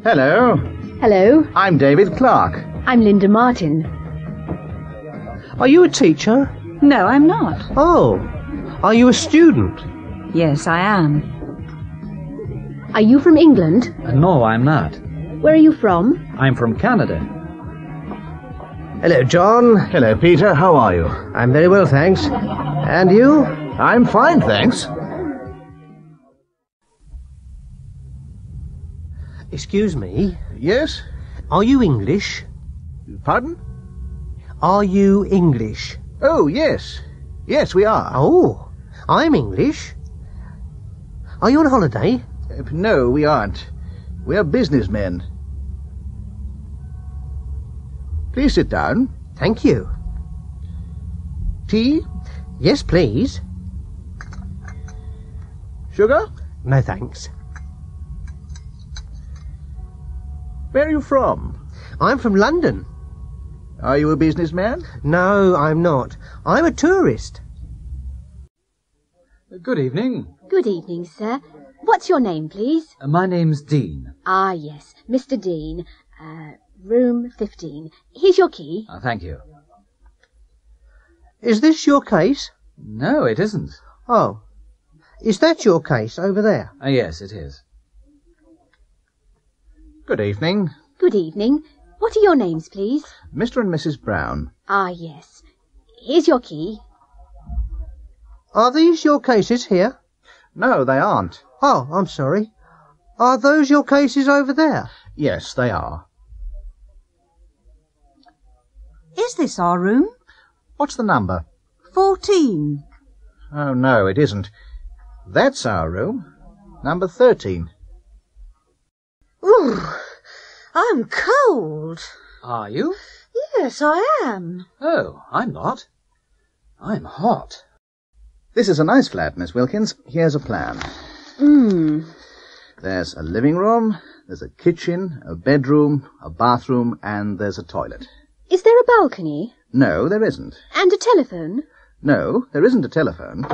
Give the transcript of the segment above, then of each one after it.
Hello. Hello. I'm David Clark. I'm Linda Martin. Are you a teacher? No, I'm not. Oh. Are you a student? Yes, I am. Are you from England? No, I'm not. Where are you from? I'm from Canada. Hello, John. Hello, Peter. How are you? I'm very well, thanks. And you? I'm fine, thanks. Excuse me. Yes? Are you English? Pardon? Are you English? Oh, yes. Yes, we are. Oh, I'm English. Are you on holiday? No, we aren't. We're businessmen. Please sit down. Thank you. Tea? Yes, please. Sugar? No, thanks. Where are you from? I'm from London. Are you a businessman? No, I'm not. I'm a tourist. Good evening. Good evening, sir. What's your name, please? My name's Dean. Ah, yes, Mr. Dean. Room 15. Here's your key. Thank you. Is this your case? No, it isn't. Oh. Is that your case over there? Yes, it is. Good evening. Good evening. What are your names, please? Mr. and Mrs. Brown. Ah, yes. Here's your key. Are these your cases here? No, they aren't. Oh, I'm sorry. Are those your cases over there? Yes, they are. Is this our room? What's the number? 14. Oh, no, it isn't. That's our room. Number 13. Ooh, I'm cold. Are you? Yes, I am. Oh, I'm not. I'm hot. This is a nice flat, Miss Wilkins. Here's a plan. There's a living room, there's a kitchen, a bedroom, a bathroom, and there's a toilet. Is there a balcony? No, there isn't. And a telephone? No, there isn't a telephone.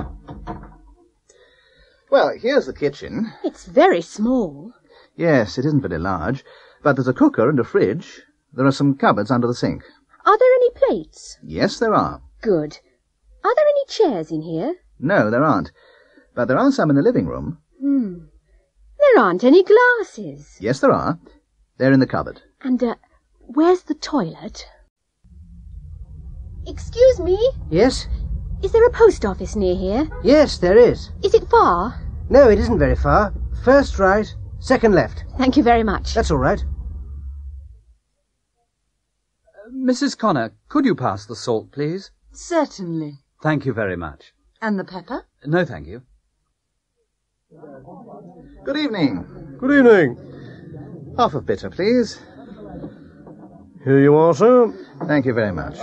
Well, here's the kitchen. It's very small. Yes, it isn't very large, but there's a cooker and a fridge. There are some cupboards under the sink. Are there any plates? Yes, there are. Good. Are there any chairs in here? No, there aren't. But there are some in the living room. There aren't any glasses. Yes, there are. They're in the cupboard. And, where's the toilet? Excuse me? Yes? Is there a post office near here? Yes, there is. Is it far? No, it isn't very far. First right, second left. Thank you very much. That's all right. Mrs. Connor, could you pass the salt, please? Certainly. Thank you very much. And the pepper? No, thank you. Good evening. Good evening. Half of bitter, please. Here you are, sir. Thank you very much.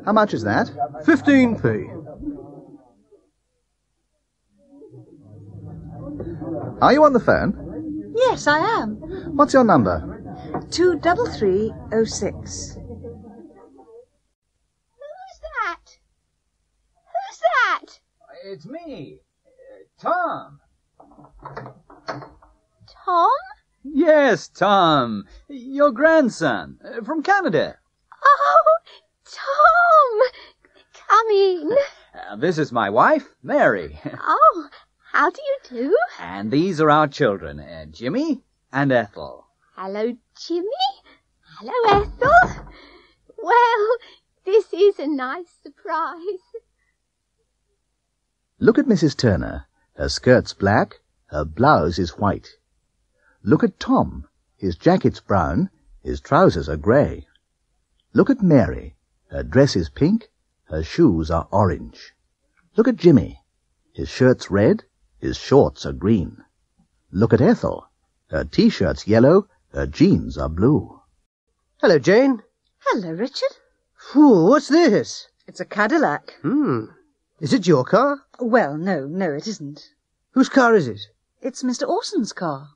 How much is that? 15p. Are you on the phone? Yes, I am. What's your number? 23306. Who's that? Who's that? It's me, Tom. Tom? Yes, Tom. Your grandson, from Canada. Oh, Tom! Come in. This is my wife, Mary. Oh, how do you do? And these are our children, Jimmy and Ethel. Hello, Jimmy. Hello, Ethel. Well, this is a nice surprise. Look at Mrs. Turner. Her skirt's black, her blouse is white. Look at Tom. His jacket's brown, his trousers are grey. Look at Mary. Her dress is pink, her shoes are orange. Look at Jimmy. His shirt's red, his shorts are green. Look at Ethel. Her T-shirt's yellow, her jeans are blue. Hello, Jane. Hello, Richard. Phew, what's this? It's a Cadillac. Is it your car? Well, no, it isn't. Whose car is it? It's Mr. Orson's car.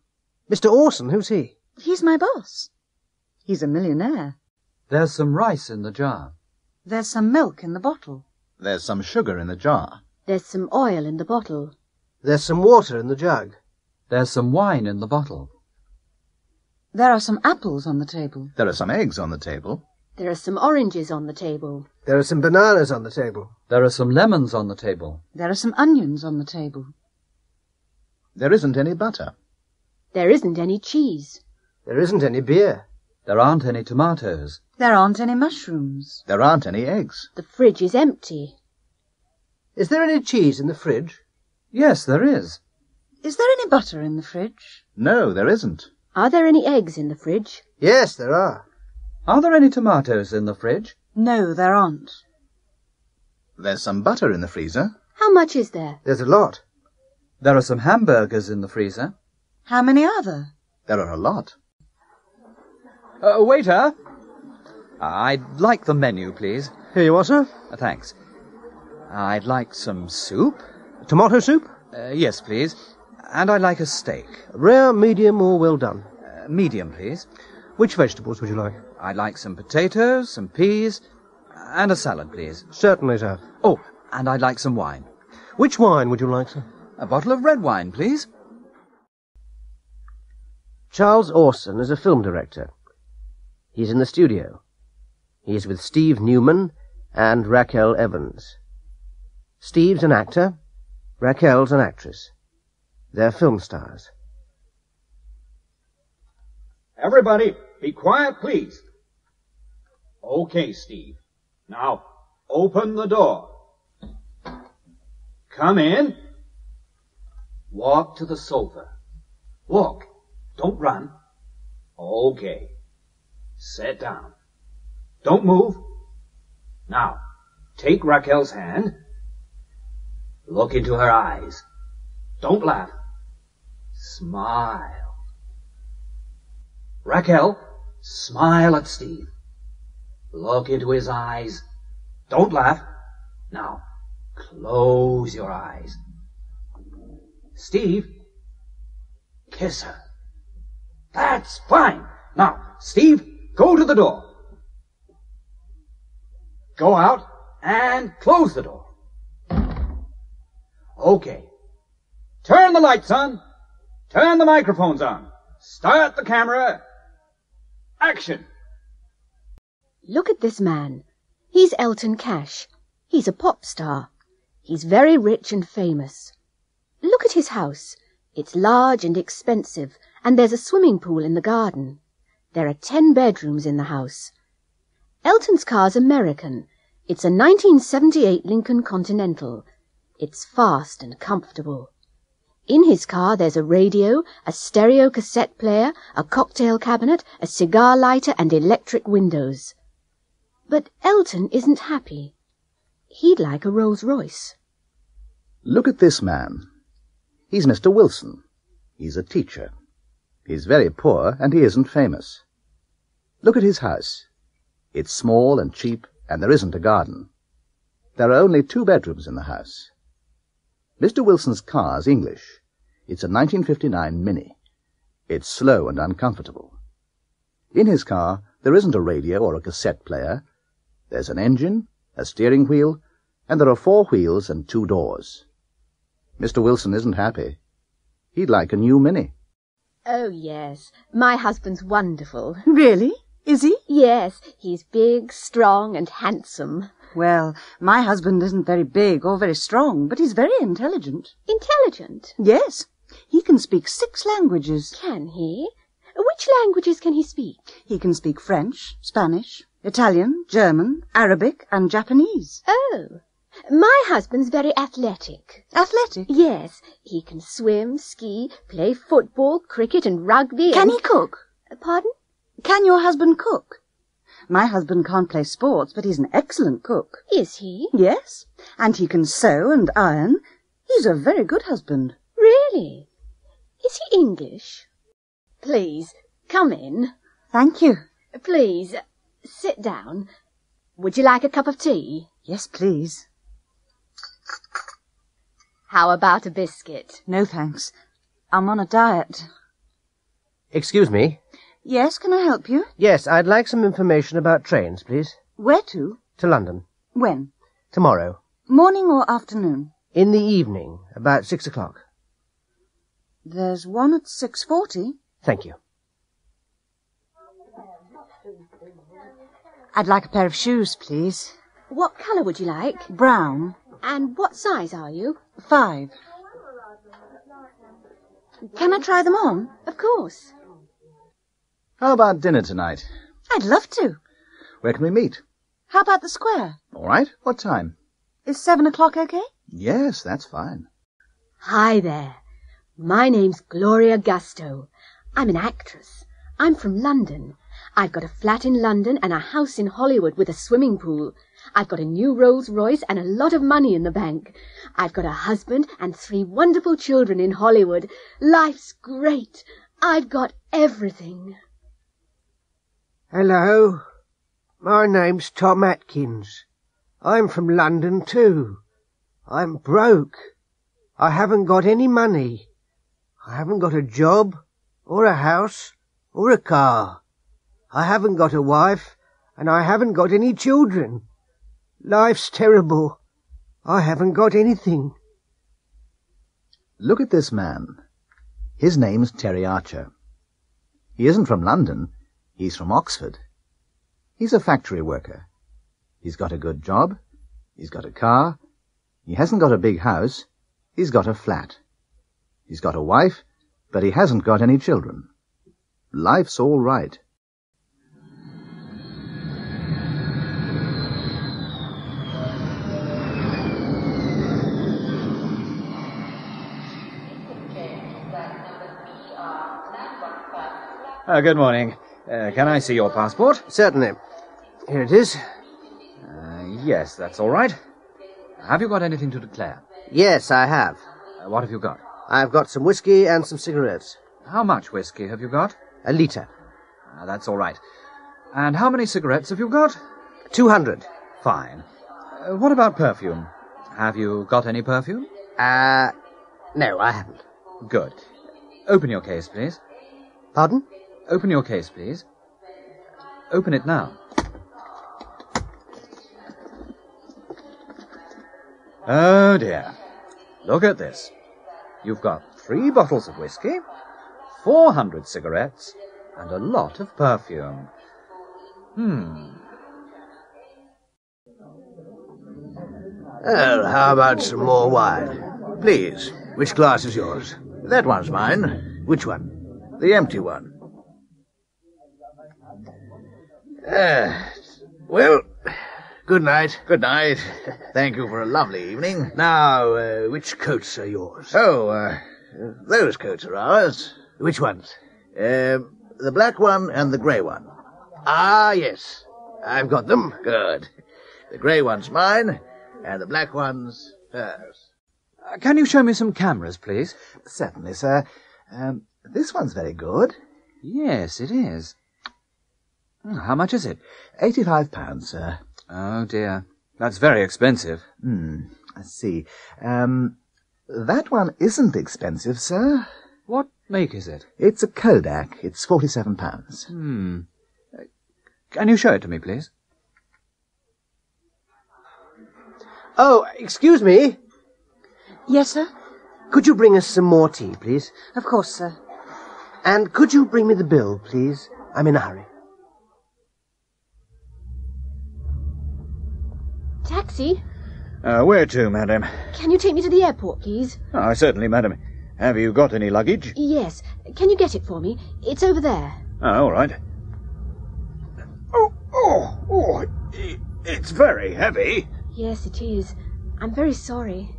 Mr. Orson, who's he? He's my boss. He's a millionaire. There's some rice in the jar. There's some milk in the bottle. There's some sugar in the jar. There's some oil in the bottle. There's some water in the jug. There's some wine in the bottle. There are some apples on the table. There are some eggs on the table. There are some oranges on the table. There are some bananas on the table. There are some lemons on the table. There are some onions on the table. There isn't any butter. There isn't any cheese. There isn't any beer. There aren't any tomatoes. There aren't any mushrooms. There aren't any eggs. The fridge is empty. Is there any cheese in the fridge? Yes, there is. Is there any butter in the fridge? No, there isn't. Are there any eggs in the fridge? Yes, there are. Are there any tomatoes in the fridge? No, there aren't. There's some butter in the freezer. How much is there? There's a lot. There are some hamburgers in the freezer. How many are there? There are a lot. Waiter! I'd like the menu, please. Here you are, sir. Thanks. I'd like some soup. Tomato soup? Yes, please. And I'd like a steak. Rare, medium, or well done? Medium, please. Which vegetables would you like? I'd like some potatoes, some peas, and a salad, please. Certainly, sir. Oh, and I'd like some wine. Which wine would you like, sir? A bottle of red wine, please. Charles Orson is a film director. He's in the studio. He's with Steve Newman and Raquel Evans. Steve's an actor. Raquel's an actress. They're film stars. Everybody, be quiet, please. Okay, Steve. Now, open the door. Come in. Walk to the sofa. Walk. Don't run. Okay. Sit down. Don't move. Now, take Raquel's hand. Look into her eyes. Don't laugh. Smile. Raquel, smile at Steve. Look into his eyes. Don't laugh. Now, close your eyes. Steve, kiss her. That's fine. Now, Steve, go to the door. Go out and close the door. Okay. Turn the lights on. Turn the microphones on. Start the camera. Action. Look at this man. He's Elton Cash. He's a pop star. He's very rich and famous. Look at his house. It's large and expensive, and there's a swimming pool in the garden. There are 10 bedrooms in the house. Elton's car's American. It's a 1978 Lincoln Continental. It's fast and comfortable. In his car there's a radio, a stereo cassette player, a cocktail cabinet, a cigar lighter, and electric windows. But Elton isn't happy. He'd like a Rolls Royce. Look at this man. He's Mr. Wilson. He's a teacher. He's very poor, and he isn't famous. Look at his house. It's small and cheap, and there isn't a garden. There are only 2 bedrooms in the house. Mr. Wilson's car's English. It's a 1959 Mini. It's slow and uncomfortable. In his car, there isn't a radio or a cassette player. There's an engine, a steering wheel, and there are 4 wheels and 2 doors. Mr. Wilson isn't happy. He'd like a new Mini. Oh, yes. My husband's wonderful. Really? Is he? Yes, he's big, strong, and handsome. Well, my husband isn't very big or very strong, but he's very intelligent. Intelligent? Yes. He can speak 6 languages. Can he? Which languages can he speak? He can speak French, Spanish, Italian, German, Arabic, and Japanese. Oh, my husband's very athletic. Athletic? Yes, he can swim, ski, play football, cricket, and rugby. Can he cook? Pardon? Can your husband cook? My husband can't play sports, but he's an excellent cook. Is he? Yes, and he can sew and iron. He's a very good husband. Really? Is he English? Please, come in. Thank you. Please, sit down. Would you like a cup of tea? Yes, please. How about a biscuit? No, thanks. I'm on a diet. Excuse me. Yes, can I help you? Yes, I'd like some information about trains, please. Where to? To London. When? Tomorrow. Morning or afternoon? In the evening, about 6 o'clock. There's one at 6:40. Thank you. I'd like a pair of shoes, please. What colour would you like? Brown. And what size are you? 5. Can I try them on? Of course. How about dinner tonight? I'd love to. Where can we meet? How about the square? All right. What time? Is 7 o'clock okay? Yes, that's fine. Hi there. My name's Gloria Gusto. I'm an actress. I'm from London. I've got a flat in London and a house in Hollywood with a swimming pool. I've got a new Rolls Royce and a lot of money in the bank. I've got a husband and 3 wonderful children in Hollywood. Life's great. I've got everything. Hello. My name's Tom Atkins. I'm from London too. I'm broke. I haven't got any money. I haven't got a job, or a house, or a car. I haven't got a wife, and I haven't got any children. Life's terrible. I haven't got anything. Look at this man. His name's Terry Archer. He isn't from London. He's from Oxford. He's a factory worker. He's got a good job. He's got a car. He hasn't got a big house. He's got a flat. He's got a wife, but he hasn't got any children. Life's all right. Good morning. Can I see your passport? Certainly. Here it is. Yes, that's all right. Have you got anything to declare? Yes, I have. What have you got? I've got some whiskey and some cigarettes. How much whiskey have you got? 1 litre. That's all right. And how many cigarettes have you got? 200. Fine. What about perfume? Have you got any perfume? No, I haven't. Good. Open your case, please. Pardon? Open your case, please. Open it now. Oh, dear. Look at this. You've got 3 bottles of whiskey, 400 cigarettes, and a lot of perfume. Well, how about some more wine? Please, which glass is yours? That one's mine. Which one? The empty one. Well, good night. Good night. Thank you for a lovely evening. Now, which coats are yours? Oh, those coats are ours. Which ones? The black one and the grey one. Ah, yes. I've got them. Good. The grey one's mine, and the black one's hers. Can you show me some cameras, please? Certainly, sir. This one's very good. Yes, it is. How much is it? £85, sir. Oh, dear. That's very expensive. I see. That one isn't expensive, sir. What make is it? It's a Kodak. It's £47. Can you show it to me, please? Oh, excuse me. Yes, sir? Could you bring us some more tea, please? Of course, sir. And could you bring me the bill, please? I'm in a hurry. Taxi? Where to, madam? Can you take me to the airport, please? Certainly, madam. Have you got any luggage? Yes. Can you get it for me? It's over there. All right. It's very heavy. Yes, it is. I'm very sorry.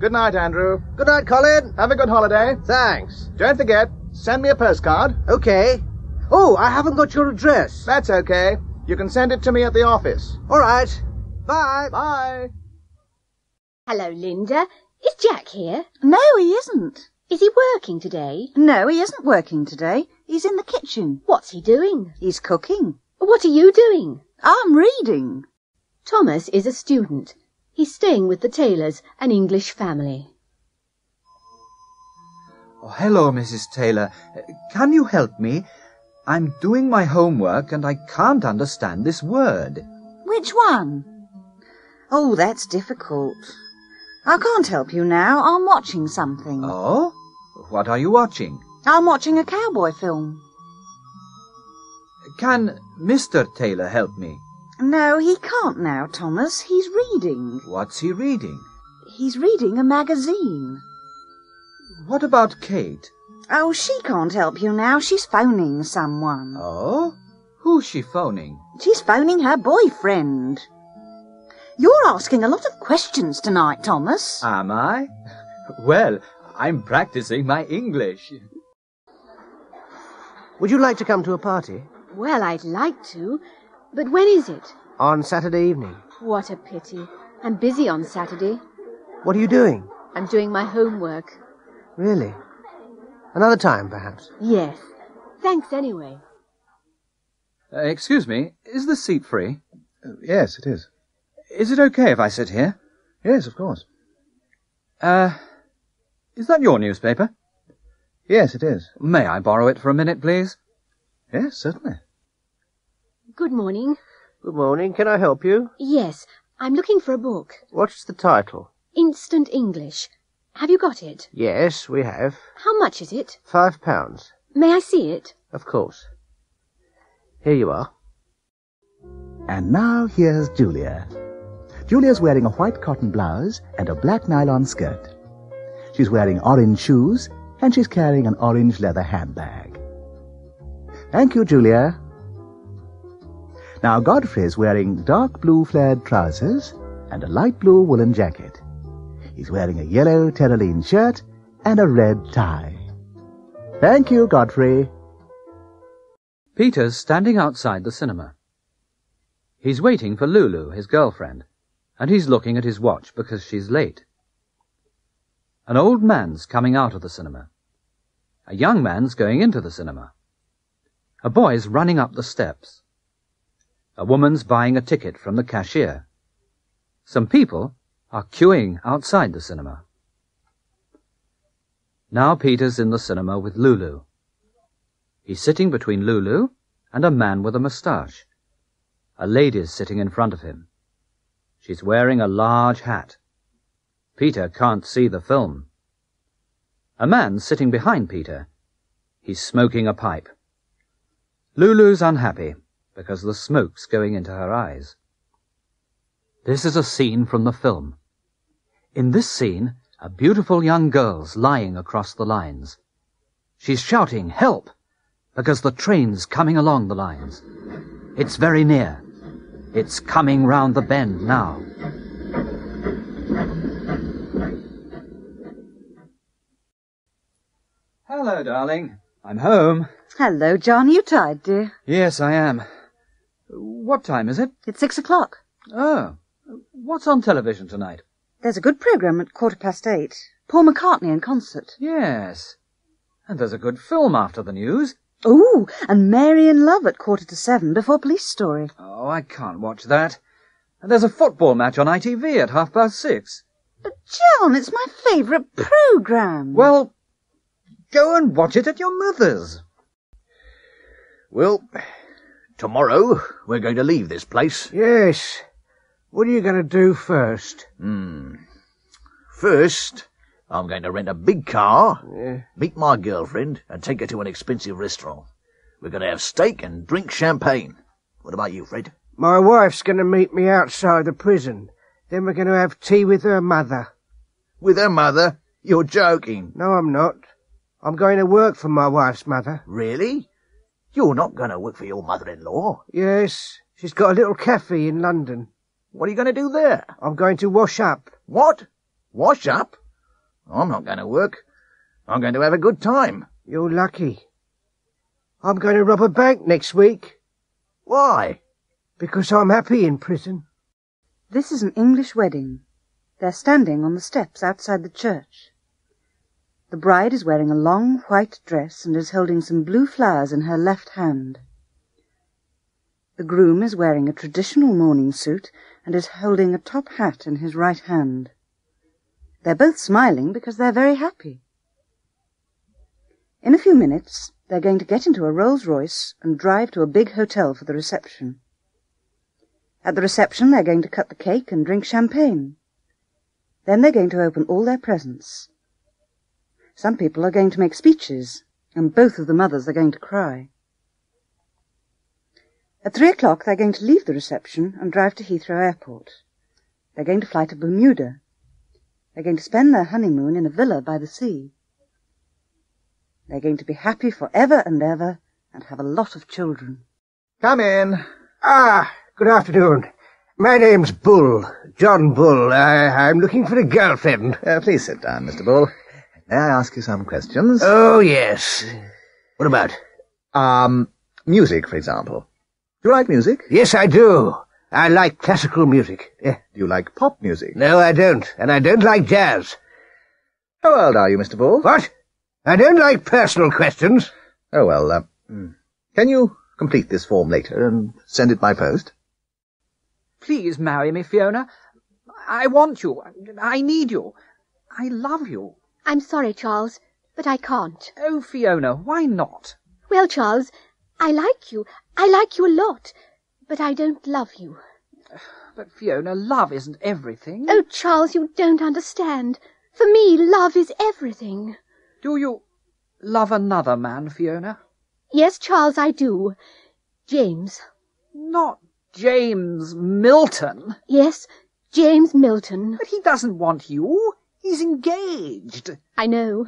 Good night, Andrew. Good night, Colin. Have a good holiday. Thanks. Don't forget, send me a postcard. Okay. Oh, I haven't got your address. That's okay. You can send it to me at the office. All right. Bye. Bye. Hello, Linda. Is Jack here? No, he isn't. Is he working today? No, he isn't working today. He's in the kitchen. What's he doing? He's cooking. What are you doing? I'm reading. Thomas is a student. He's staying with the Taylors, an English family. Oh, hello, Mrs. Taylor. Can you help me? I'm doing my homework and I can't understand this word. Which one? Oh, that's difficult. I can't help you now. I'm watching something. Oh? What are you watching? I'm watching a cowboy film. Can Mr. Taylor help me? No, he can't now, Thomas. He's reading. What's he reading? He's reading a magazine. What about Kate? Oh, she can't help you now. She's phoning someone. Oh? Who's she phoning? She's phoning her boyfriend. You're asking a lot of questions tonight, Thomas. Am I? Well, I'm practicing my English. Would you like to come to a party? Well, I'd like to, but when is it? On Saturday evening. What a pity. I'm busy on Saturday. What are you doing? I'm doing my homework. Really? Another time, perhaps? Yes. Thanks anyway. Excuse me, is the seat free? Yes, it is. Is it okay if I sit here? Yes, of course. Is that your newspaper? Yes, it is. May I borrow it for a minute, please? Yes, certainly. Good morning. Good morning. Can I help you? Yes, I'm looking for a book. What's the title? Instant English. Have you got it? Yes, we have. How much is it? £5. May I see it? Of course. Here you are. And now here's Julia. Julia's wearing a white cotton blouse and a black nylon skirt. She's wearing orange shoes and she's carrying an orange leather handbag. Thank you, Julia. Now Godfrey's wearing dark blue flared trousers and a light blue woolen jacket. He's wearing a yellow terraline shirt and a red tie. Thank you, Godfrey. Peter's standing outside the cinema. He's waiting for Lulu, his girlfriend, and he's looking at his watch because she's late. An old man's coming out of the cinema. A young man's going into the cinema. A boy's running up the steps. A woman's buying a ticket from the cashier. Some people are queuing outside the cinema. Now Peter's in the cinema with Lulu. He's sitting between Lulu and a man with a moustache. A lady's sitting in front of him. She's wearing a large hat. Peter can't see the film. A man's sitting behind Peter. He's smoking a pipe. Lulu's unhappy because the smoke's going into her eyes. This is a scene from the film. In this scene, a beautiful young girl's lying across the lines. She's shouting, "Help!" because the train's coming along the lines. It's very near. It's coming round the bend now. Hello, darling. I'm home. Hello, John. You tired, dear? Yes, I am. What time is it? It's 6 o'clock. Oh. What's on television tonight? There's a good programme at 8:15. Paul McCartney in concert. Yes. And there's a good film after the news. Oh, and Mary in Love at 7:15 before Police Story. Oh, I can't watch that. And there's a football match on ITV at 6:30. But, John, it's my favourite programme. Well, go and watch it at your mother's. Well, tomorrow we're going to leave this place. Yes. What are you going to do first? First, I'm going to rent a big car, Yeah. meet my girlfriend, and take her to an expensive restaurant. We're going to have steak and drink champagne. What about you, Fred? My wife's going to meet me outside the prison. Then we're going to have tea with her mother. With her mother? You're joking. No, I'm not. I'm going to work for my wife's mother. Really? You're not going to work for your mother-in-law? Yes, she's got a little cafe in London. What are you going to do there? I'm going to wash up. What? Wash up? I'm not going to work. I'm going to have a good time. You're lucky. I'm going to rob a bank next week. Why? Because I'm happy in prison. This is an English wedding. They're standing on the steps outside the church. The bride is wearing a long white dress and is holding some blue flowers in her left hand. The groom is wearing a traditional morning suit and is holding a top hat in his right hand. They're both smiling because they're very happy. In a few minutes, they're going to get into a Rolls-Royce and drive to a big hotel for the reception. At the reception, they're going to cut the cake and drink champagne. Then they're going to open all their presents. Some people are going to make speeches, and both of the mothers are going to cry. At 3 o'clock they're going to leave the reception and drive to Heathrow Airport. They're going to fly to Bermuda. They're going to spend their honeymoon in a villa by the sea. They're going to be happy for ever and ever and have a lot of children. Come in. Ah, good afternoon. My name's Bull, John Bull. I'm looking for a girlfriend. Please sit down, Mr. Bull. May I ask you some questions? Oh, yes. What about? Music, for example. Do you like music? Yes, I do. I like classical music. Do you like pop music? No, I don't. And I don't like jazz. How old are you, Mr. Bull? What? I don't like personal questions. Oh, well, can you complete this form later and send it by post? Please marry me, Fiona. I want you. I need you. I love you. I'm sorry, Charles, but I can't. Oh, Fiona, why not? Well, Charles, I like you. I like you a lot, but I don't love you. But, Fiona, love isn't everything. Oh, Charles, you don't understand. For me, love is everything. Do you love another man, Fiona? Yes, Charles, I do. James. Not James Milton. Yes, James Milton. But he doesn't want you. He's engaged. I know.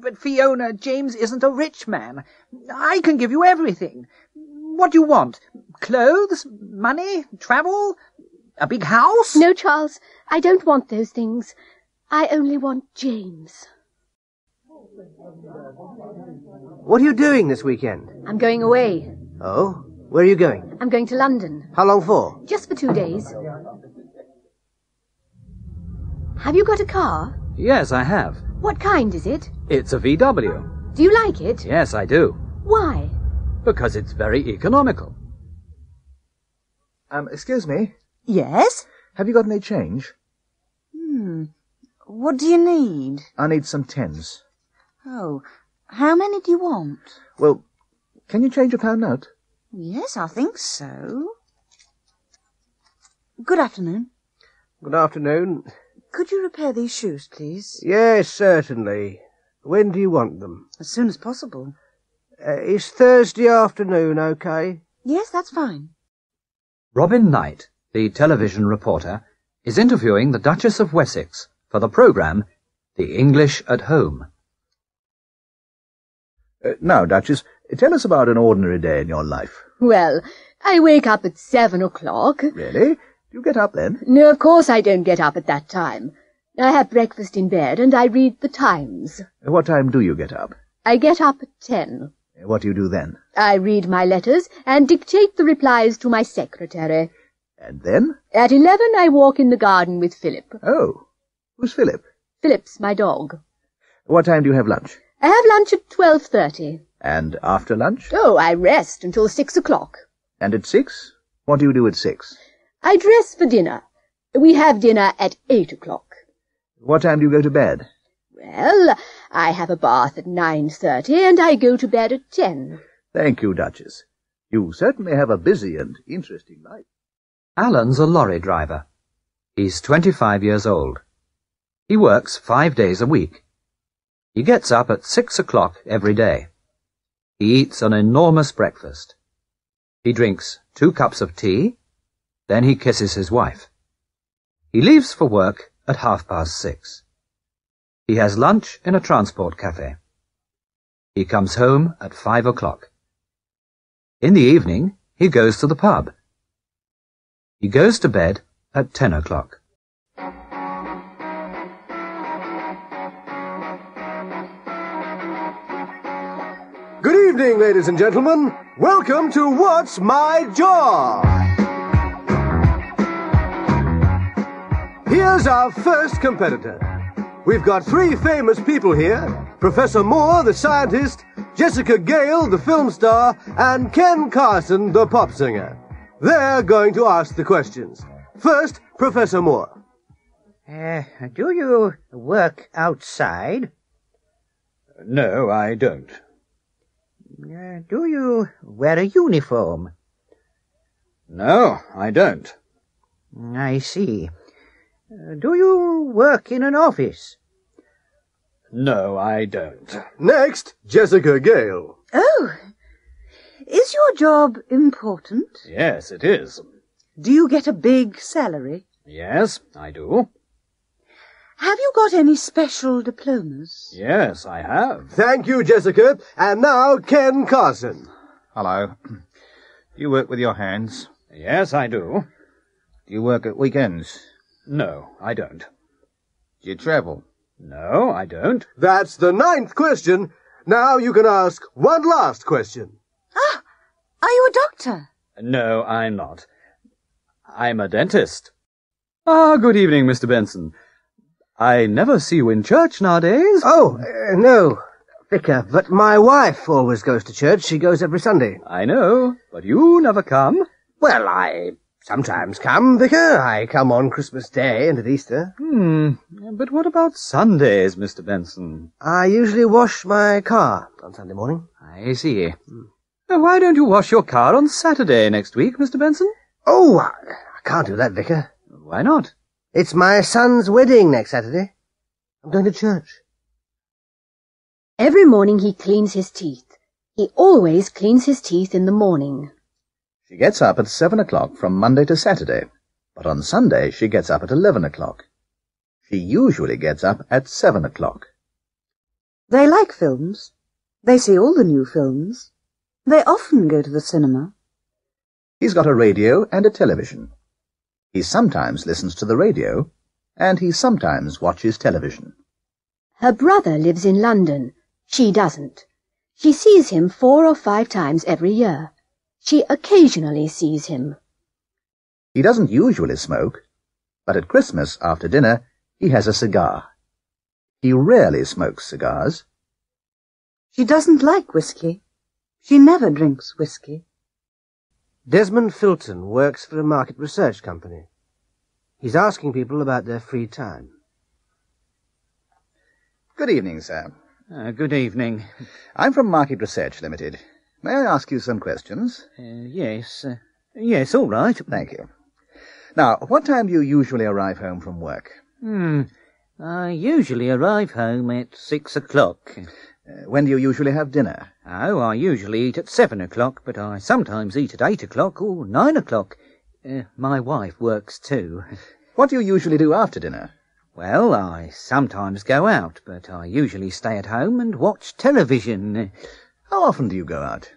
But, Fiona, James isn't a rich man. I can give you everything. What do you want? Clothes? Money? Travel? A big house? No, Charles, I don't want those things. I only want James. What are you doing this weekend? I'm going away. Oh? Where are you going? I'm going to London. How long for? Just for 2 days. Have you got a car? Yes, I have. What kind is it? It's a VW. Do you like it? Yes, I do. Why? Because it's very economical. Excuse me. Yes? Have you got any change? What do you need? I need some tens. Oh, how many do you want? Well, can you change a pound note? Yes, I think so. Good afternoon. Good afternoon. Could you repair these shoes, please? Yes, certainly. When do you want them? As soon as possible. Is Thursday afternoon okay? Yes, that's fine. Robin Knight, the television reporter, is interviewing the Duchess of Wessex for the programme The English at Home. Now, Duchess, tell us about an ordinary day in your life. Well, I wake up at 7 o'clock. Really? Do you get up then? No, of course I don't get up at that time. I have breakfast in bed and I read the Times. What time do you get up? I get up at 10. What do you do then? I read my letters and dictate the replies to my secretary. And then? At 11 I walk in the garden with Philip. Oh, who's Philip? Philip's my dog. What time do you have lunch? I have lunch at 12:30. And after lunch? Oh, I rest until 6 o'clock. And at 6? What do you do at 6? I dress for dinner. We have dinner at 8 o'clock. What time do you go to bed? Well, I have a bath at 9:30 and I go to bed at 10. Thank you, Duchess. You certainly have a busy and interesting life. Alan's a lorry driver. He's 25 years old. He works 5 days a week. He gets up at 6 o'clock every day. He eats an enormous breakfast. He drinks 2 cups of tea. Then he kisses his wife. He leaves for work at 6:30. He has lunch in a transport cafe. He comes home at 5 o'clock. In the evening, he goes to the pub. He goes to bed at 10 o'clock. Good evening, ladies and gentlemen. Welcome to What's My Job? Here's our first competitor. We've got 3 famous people here. Professor Moore, the scientist, Jessica Gale, the film star, and Ken Carson, the pop singer. They're going to ask the questions. First, Professor Moore. Do you work outside? No, I don't. Do you wear a uniform? No, I don't. I see. Do you work in an office? No, I don't. Next, Jessica Gale. Oh, Is your job important? Yes, it is. Do you get a big salary? Yes, I do. Have you got any special diplomas? Yes, I have. Thank you, Jessica. And now, Ken Carson. Hello. Do you work with your hands? Yes, I do. Do you work at weekends? No, I don't. Do you travel? No, I don't. That's the 9th question. Now you can ask one last question. Ah, are you a doctor? No, I'm not. I'm a dentist. Ah, good evening, Mr. Benson. I never see you in church nowadays. Oh, no, Vicar, but my wife always goes to church. She goes every Sunday. I know, but you never come. Well, I sometimes come, Vicar. I come on Christmas Day and at Easter. But what about Sundays, Mr. Benson? I usually wash my car on Sunday morning. I see. Why don't you wash your car on Saturday next week, Mr. Benson? Oh, I can't do that, Vicar. Why not? It's my son's wedding next Saturday. I'm going to church. Every morning he cleans his teeth. He always cleans his teeth in the morning. She gets up at 7 o'clock from Monday to Saturday, but on Sunday she gets up at 11 o'clock. She usually gets up at 7 o'clock. They like films. They see all the new films. They often go to the cinema. He's got a radio and a television. He sometimes listens to the radio, and he sometimes watches television. Her brother lives in London. She doesn't. She sees him 4 or 5 times every year. She occasionally sees him. He doesn't usually smoke, but at Christmas after dinner he has a cigar. He rarely smokes cigars. She doesn't like whiskey. She never drinks whiskey. Desmond Filton works for a market research company. He's asking people about their free time. Good evening, sir. Good evening. I'm from Market Research Limited. May I ask you some questions? Yes. Yes, all right. Thank you. Now, what time do you usually arrive home from work? I usually arrive home at 6 o'clock. When do you usually have dinner? Oh, I usually eat at 7 o'clock, but I sometimes eat at 8 o'clock or 9 o'clock. My wife works too. What do you usually do after dinner? Well, I sometimes go out, but I usually stay at home and watch television. How often do you go out?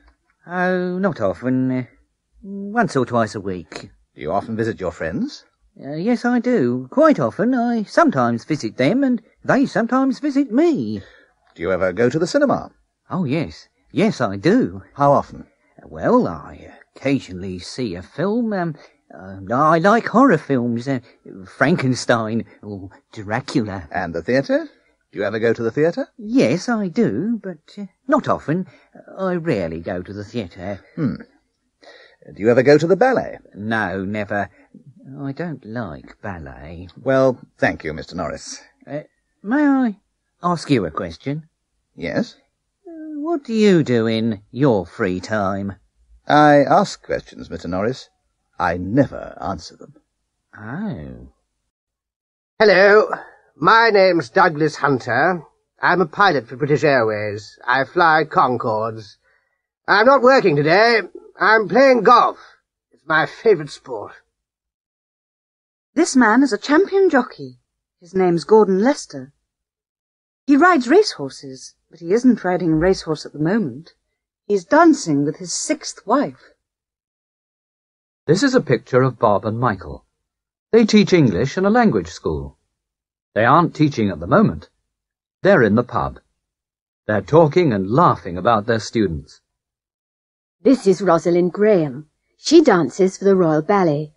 Oh, not often. Once or twice a week. Do you often visit your friends? Yes, I do. Quite often. I sometimes visit them, and they sometimes visit me. Do you ever go to the cinema? Oh, yes. Yes, I do. How often? Well, I occasionally see a film. I like horror films. Frankenstein or Dracula. And the theatre? Do you ever go to the theatre? Yes, I do, but not often. I rarely go to the theatre. Do you ever go to the ballet? No, never. I don't like ballet. Well, thank you, Mr. Norris. May I ask you a question? Yes? What do you do in your free time? I ask questions, Mr. Norris. I never answer them. Oh. Hello, my name's Douglas Hunter. I'm a pilot for British Airways. I fly Concords. I'm not working today. I'm playing golf. It's my favourite sport. This man is a champion jockey. His name's Gordon Lester. He rides racehorses, but he isn't riding a racehorse at the moment. He's dancing with his 6th wife. This is a picture of Bob and Michael. They teach English in a language school. They aren't teaching at the moment. They're in the pub. They're talking and laughing about their students. This is Rosalind Graham. She dances for the Royal Ballet.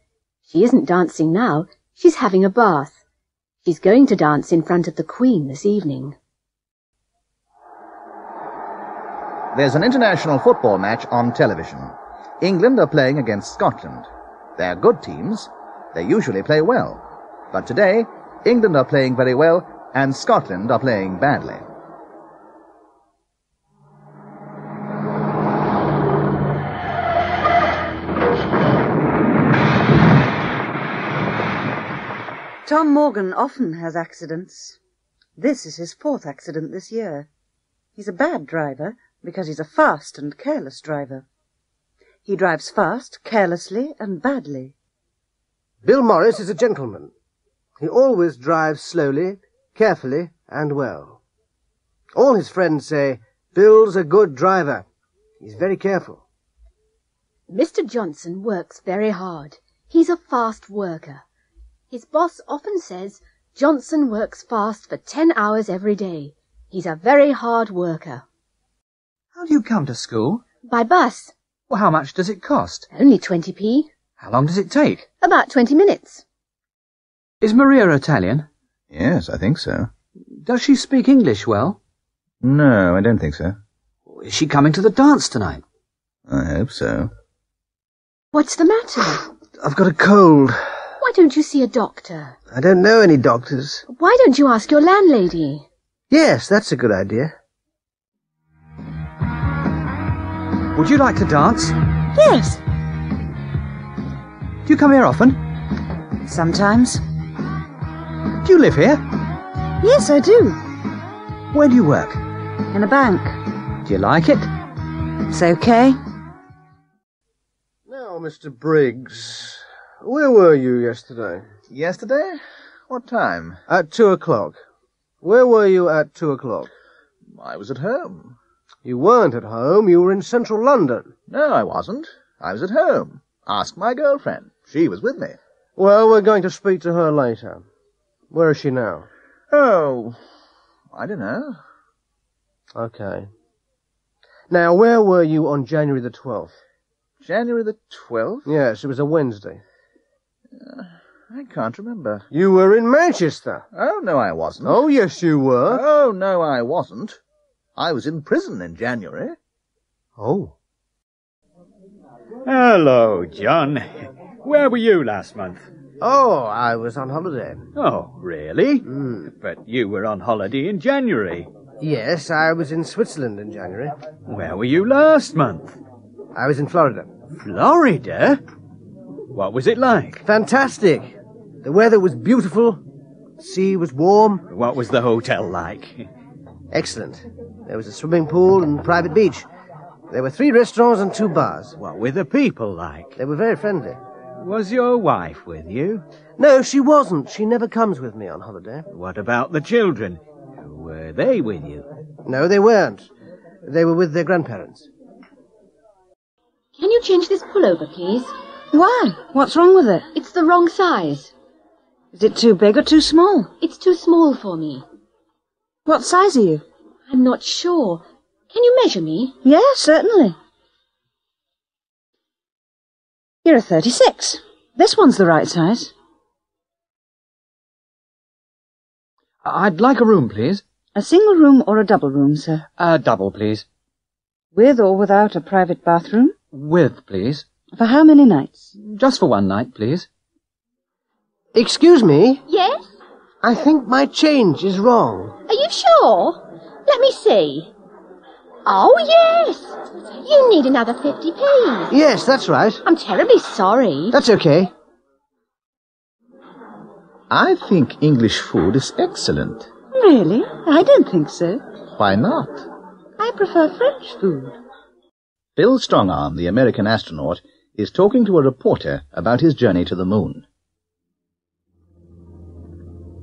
She isn't dancing now. She's having a bath. She's going to dance in front of the Queen this evening. There's an international football match on television. England are playing against Scotland. They're good teams. They usually play well. But today, England are playing very well, and Scotland are playing badly. Tom Morgan often has accidents. This is his 4th accident this year. He's a bad driver because he's a fast and careless driver. He drives fast, carelessly, and badly. Bill Morris is a gentleman. He always drives slowly, carefully, and well. All his friends say, Bill's a good driver. He's very careful. Mr. Johnson works very hard. He's a fast worker. His boss often says Johnson works fast for 10 hours every day. He's a very hard worker. How do you come to school? By bus. Well, how much does it cost? Only 20p. How long does it take? About 20 minutes. Is Maria Italian? Yes, I think so. Does she speak English well? No, I don't think so. Is she coming to the dance tonight? I hope so. What's the matter? I've got a cold. Why don't you see a doctor? I don't know any doctors. Why don't you ask your landlady? Yes, that's a good idea. Would you like to dance? Yes. Do you come here often? Sometimes. Do you live here? Yes, I do. Where do you work? In a bank. Do you like it? It's okay. Now, Mr. Briggs, where were you yesterday? Yesterday? What time? At 2 o'clock. Where were you at 2 o'clock? I was at home. You weren't at home. You were in central London. No, I wasn't. I was at home. Ask my girlfriend. She was with me. Well, we're going to speak to her later. Where is she now? Oh, I don't know. Okay. Now, where were you on January the 12th? January the 12th? Yes, it was a Wednesday. I can't remember. You were in Manchester. Oh, no, I wasn't. Oh, yes, you were. Oh, no, I wasn't. I was in prison in January. Oh. Hello, John. Where were you last month? Oh, I was on holiday. Oh, really? Mm. But you were on holiday in January. Yes, I was in Switzerland in January. Where were you last month? I was in Florida. Florida? What was it like? Fantastic. The weather was beautiful. The sea was warm. What was the hotel like? Excellent. There was a swimming pool and private beach. There were 3 restaurants and 2 bars. What were the people like? They were very friendly. Was your wife with you? No, she wasn't. She never comes with me on holiday. What about the children? Were they with you? No, they weren't. They were with their grandparents. Can you change this pullover, please? Why? What's wrong with it? It's the wrong size. Is it too big or too small? It's too small for me. What size are you? I'm not sure. Can you measure me? Yes, certainly. You're a 36. This one's the right size. I'd like a room, please. A single room or a double room, sir? A double, please. With or without a private bathroom? With, please. For how many nights? Just for one night, please. Excuse me? Yes? I think my change is wrong. Are you sure? Let me see. Oh, yes. You need another 50p. Yes, that's right. I'm terribly sorry. That's okay. I think English food is excellent. Really? I don't think so. Why not? I prefer French food. Bill Strongarm, the American astronaut, is talking to a reporter about his journey to the moon.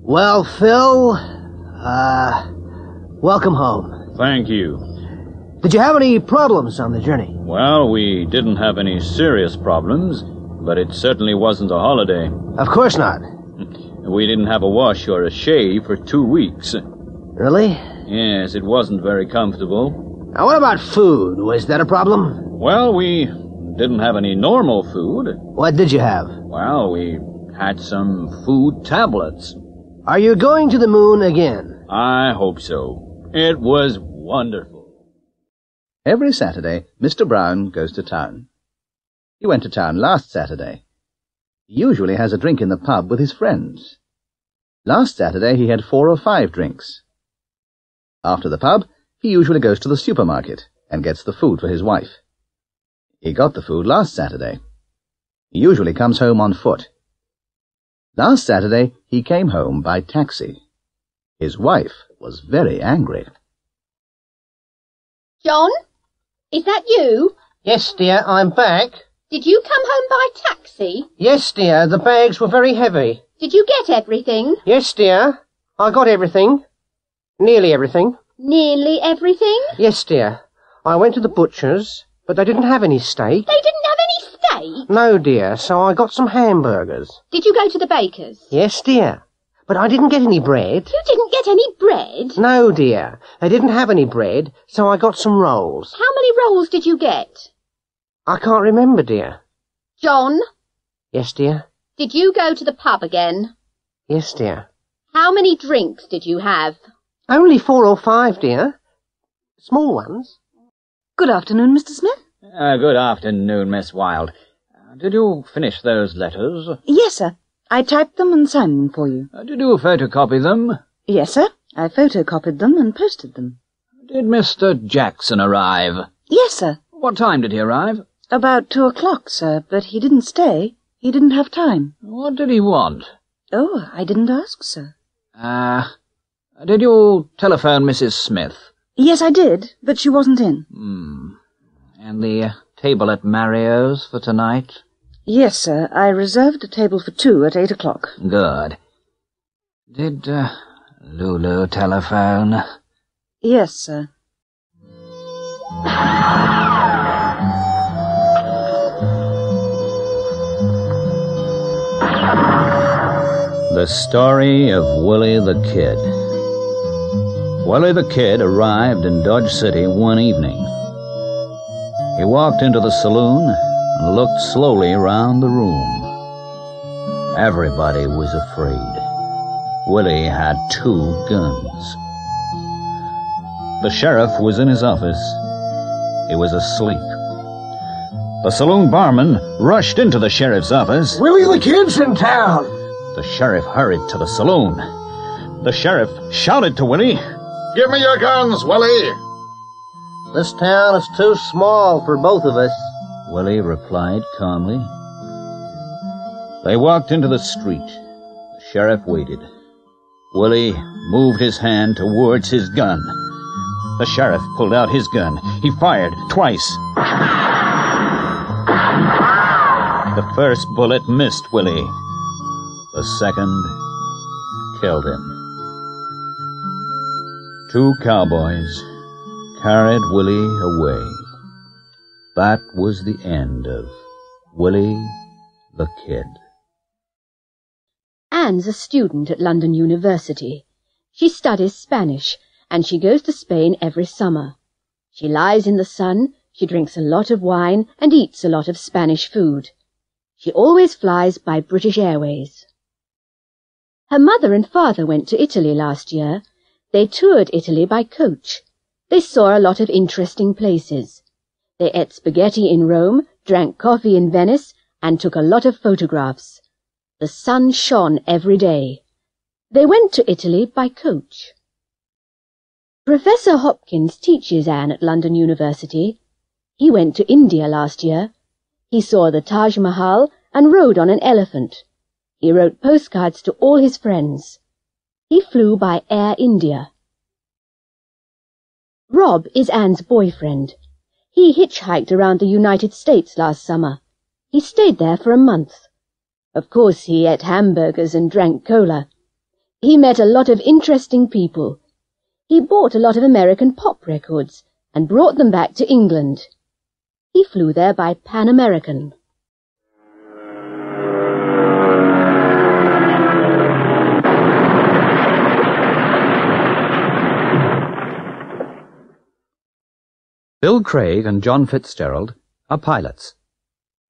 Well, Phil, welcome home. Thank you. Did you have any problems on the journey? Well, we didn't have any serious problems, but it certainly wasn't a holiday. Of course not. We didn't have a wash or a shave for 2 weeks. Really? Yes, it wasn't very comfortable. Now, what about food? Was that a problem? Well, we didn't have any normal food. What did you have? Well, we had some food tablets. Are you going to the moon again? I hope so. It was wonderful. Every Saturday, Mr. Brown goes to town. He went to town last Saturday. He usually has a drink in the pub with his friends. Last Saturday he had 4 or 5 drinks. After the pub, he usually goes to the supermarket and gets the food for his wife. He got the food last Saturday. He usually comes home on foot. Last Saturday he came home by taxi. His wife was very angry. John? Is that you? Yes, dear, I'm back. Did you come home by taxi? Yes, dear, the bags were very heavy. Did you get everything? Yes, dear, I got everything. Nearly everything. Nearly everything? Yes, dear. I went to the butcher's, but they didn't have any steak. They didn't have any steak? No, dear, so I got some hamburgers. Did you go to the baker's? Yes, dear, but I didn't get any bread. You didn't get any bread? No, dear, they didn't have any bread, so I got some rolls. How many rolls did you get? I can't remember, dear. John? Yes, dear. Did you go to the pub again? Yes, dear. How many drinks did you have? Only 4 or 5, dear. Small ones. Good afternoon, Mr. Smith. Good afternoon, Miss Wilde. Did you finish those letters? Yes, sir. I typed them and signed them for you. Did you photocopy them? Yes, sir. I photocopied them and posted them. Did Mr. Jackson arrive? Yes, sir. What time did he arrive? About 2 o'clock, sir, but he didn't stay. He didn't have time. What did he want? Oh, I didn't ask, sir. Did you telephone Mrs. Smith? Yes, I did, but she wasn't in. And the table at Mario's for tonight? Yes, sir. I reserved a table for 2 at 8 o'clock. Good. Did, Lulu telephone? Yes, sir. The story of Willie the Kid. Willie the Kid arrived in Dodge City one evening. He walked into the saloon and looked slowly around the room. Everybody was afraid. Willie had 2 guns. The sheriff was in his office. He was asleep. The saloon barman rushed into the sheriff's office. Willie the Kid's in town. The sheriff hurried to the saloon. The sheriff shouted to Willie, Give me your guns, Willie. This town is too small for both of us. Willie replied calmly. They walked into the street. The sheriff waited. Willie moved his hand towards his gun. The sheriff pulled out his gun. He fired twice. The first bullet missed Willie. The second killed him. 2 cowboys carried Willie away. That was the end of Willie the Kid. Anne's a student at London University. She studies Spanish, and she goes to Spain every summer. She lies in the sun, she drinks a lot of wine, and eats a lot of Spanish food. She always flies by British Airways. Her mother and father went to Italy last year. They toured Italy by coach. They saw a lot of interesting places. They ate spaghetti in Rome, drank coffee in Venice, and took a lot of photographs. The sun shone every day. They went to Italy by coach. Professor Hopkins teaches Anne at London University. He went to India last year. He saw the Taj Mahal and rode on an elephant. He wrote postcards to all his friends. He flew by Air India. Rob is Anne's boyfriend. He hitchhiked around the United States last summer. He stayed there for a month. Of course, he ate hamburgers and drank cola. He met a lot of interesting people. He bought a lot of American pop records and brought them back to England. He flew there by Pan American. Bill Craig and John Fitzgerald are pilots.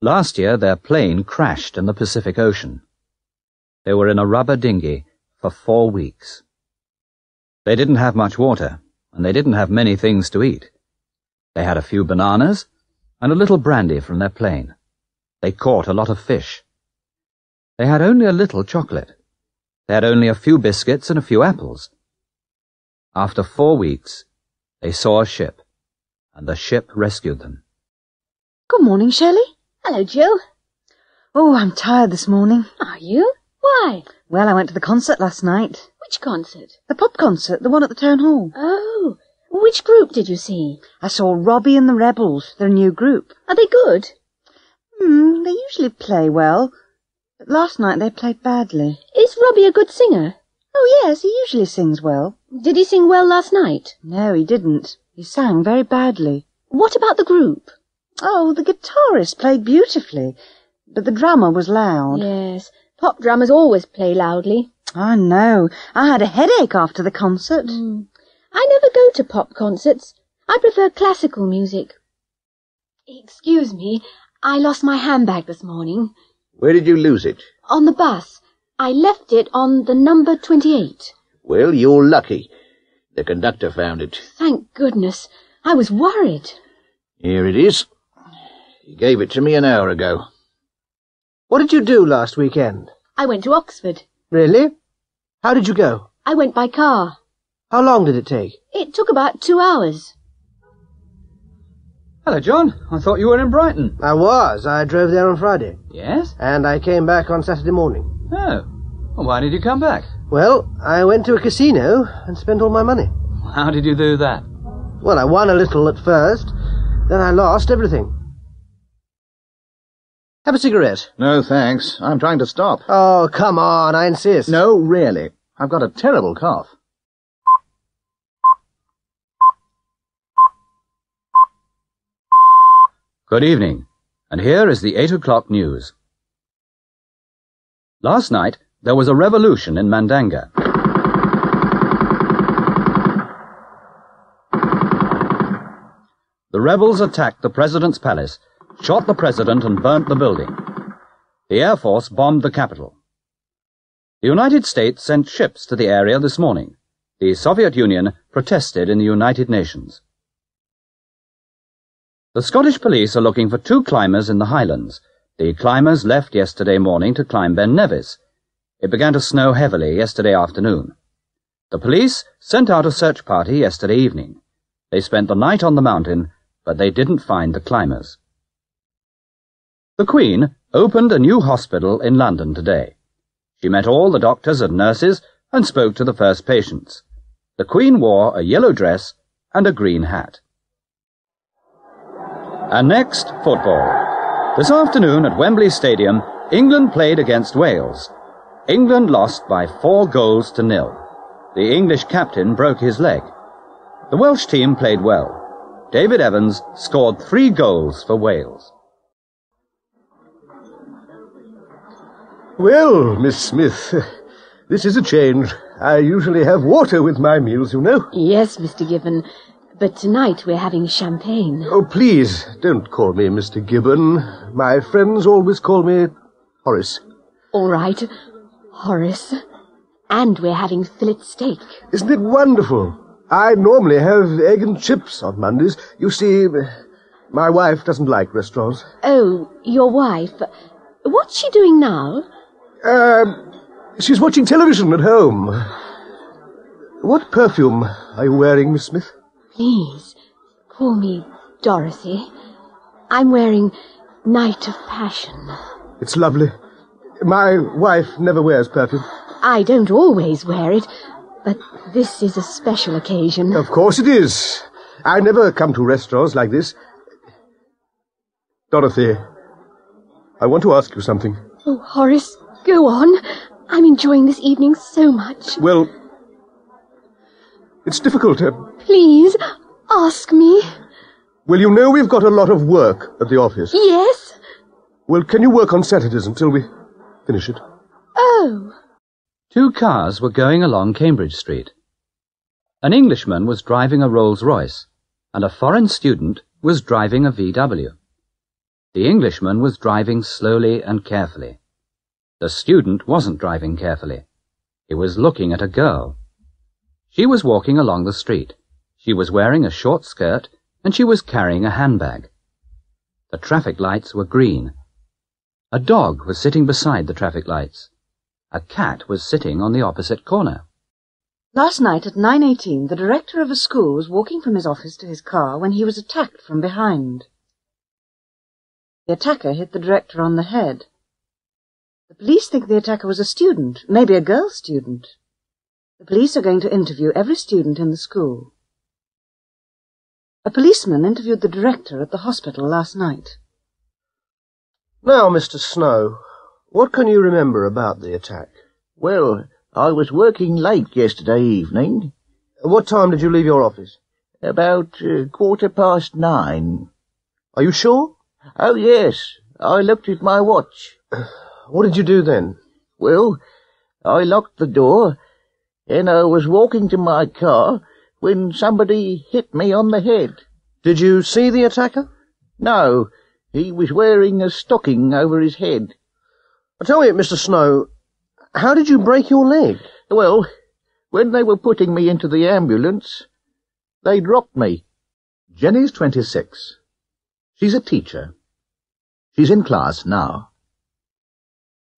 Last year their plane crashed in the Pacific Ocean. They were in a rubber dinghy for 4 weeks. They didn't have much water, and they didn't have many things to eat. They had a few bananas and a little brandy from their plane. They caught a lot of fish. They had only a little chocolate. They had only a few biscuits and a few apples. After 4 weeks, they saw a ship, and the ship rescued them. Good morning, Shelley. Hello, Jill. Oh, I'm tired this morning. Are you? Why? Well, I went to the concert last night. Which concert? The pop concert, the one at the town hall. Oh, Which group did you see? I saw Robbie and the Rebels, their new group. Are they good? They usually play well, but last night they played badly. Is Robbie a good singer? Oh, yes, he usually sings well. Did he sing well last night? No, he didn't. He sang very badly. What about the group? Oh, the guitarist played beautifully, but the drummer was loud. Yes, pop drummers always play loudly. I know. I had a headache after the concert. I never go to pop concerts. I prefer classical music. Excuse me, I lost my handbag this morning. Where did you lose it? On the bus. I left it on the number 28. Well, you're lucky. The conductor found it. Thank goodness. I was worried. Here it is. He gave it to me an hour ago. What did you do last weekend? I went to Oxford. Really? How did you go? I went by car. How long did it take? It took about 2 hours. Hello, John. I thought you were in Brighton. I was. I drove there on Friday. Yes? And I came back on Saturday morning. Oh. Well, why did you come back? Well, I went to a casino and spent all my money. How did you do that? Well, I won a little at first, then I lost everything. Have a cigarette. No, thanks. I'm trying to stop. Oh, come on, I insist. No, really. I've got a terrible cough. Good evening, and here is the 8 o'clock news. Last night, there was a revolution in Mandanga. The rebels attacked the president's palace, shot the president and burnt the building. The Air Force bombed the capital. The United States sent ships to the area this morning. The Soviet Union protested in the United Nations. The Scottish police are looking for 2 climbers in the Highlands. The climbers left yesterday morning to climb Ben Nevis. It began to snow heavily yesterday afternoon. The police sent out a search party yesterday evening. They spent the night on the mountain, but they didn't find the climbers. The Queen opened a new hospital in London today. She met all the doctors and nurses and spoke to the first patients. The Queen wore a yellow dress and a green hat. And next, football. This afternoon at Wembley Stadium, England played against Wales. England lost by 4-0. The English captain broke his leg. The Welsh team played well. David Evans scored 3 goals for Wales. Well, Miss Smith, this is a change. I usually have water with my meals, you know. Yes, Mr. Gibbon, but tonight we're having champagne. Oh, please, don't call me Mr. Gibbon. My friends always call me Horace. All right, Horace. And we're having fillet steak. Isn't it wonderful? I normally have egg and chips on Mondays. You see, my wife doesn't like restaurants. Oh, your wife. What's she doing now? She's watching television at home. What perfume are you wearing, Miss Smith? Please, call me Dorothy. I'm wearing Night of Passion. It's lovely. My wife never wears perfume. I don't always wear it, but this is a special occasion. Of course it is. I never come to restaurants like this. Dorothy, I want to ask you something. Oh, Horace, go on. I'm enjoying this evening so much. Well, it's difficult. Please, ask me. Well, you know we've got a lot of work at the office. Yes? Well, can you work on Saturdays until we finish it? Oh. 2 cars were going along Cambridge Street. An Englishman was driving a Rolls-Royce, and a foreign student was driving a VW. The Englishman was driving slowly and carefully. The student wasn't driving carefully. He was looking at a girl. She was walking along the street. She was wearing a short skirt, and she was carrying a handbag. The traffic lights were green. A dog was sitting beside the traffic lights. A cat was sitting on the opposite corner. Last night at 9:18, the director of a school was walking from his office to his car when he was attacked from behind. The attacker hit the director on the head. The police think the attacker was a student, maybe a girl student. The police are going to interview every student in the school. A policeman interviewed the director at the hospital last night. Now, Mr. Snow, what can you remember about the attack? Well, I was working late yesterday evening. What time did you leave your office? About 9:15. Are you sure? Oh, yes. I looked at my watch. What did you do then? Well, I locked the door, and I was walking to my car when somebody hit me on the head. Did you see the attacker? No, he was wearing a stocking over his head. Tell me, Mr. Snow, how did you break your leg? Well, when they were putting me into the ambulance, they dropped me. Jenny's 26. She's a teacher. She's in class now.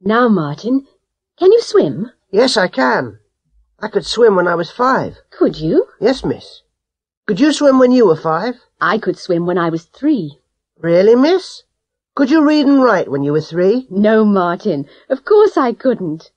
Now, Martin, can you swim? Yes, I can. I could swim when I was 5. Could you? Yes, miss. Could you swim when you were 5? I could swim when I was 3. Really, miss? Could you read and write when you were 3? No, Martin, of course I couldn't.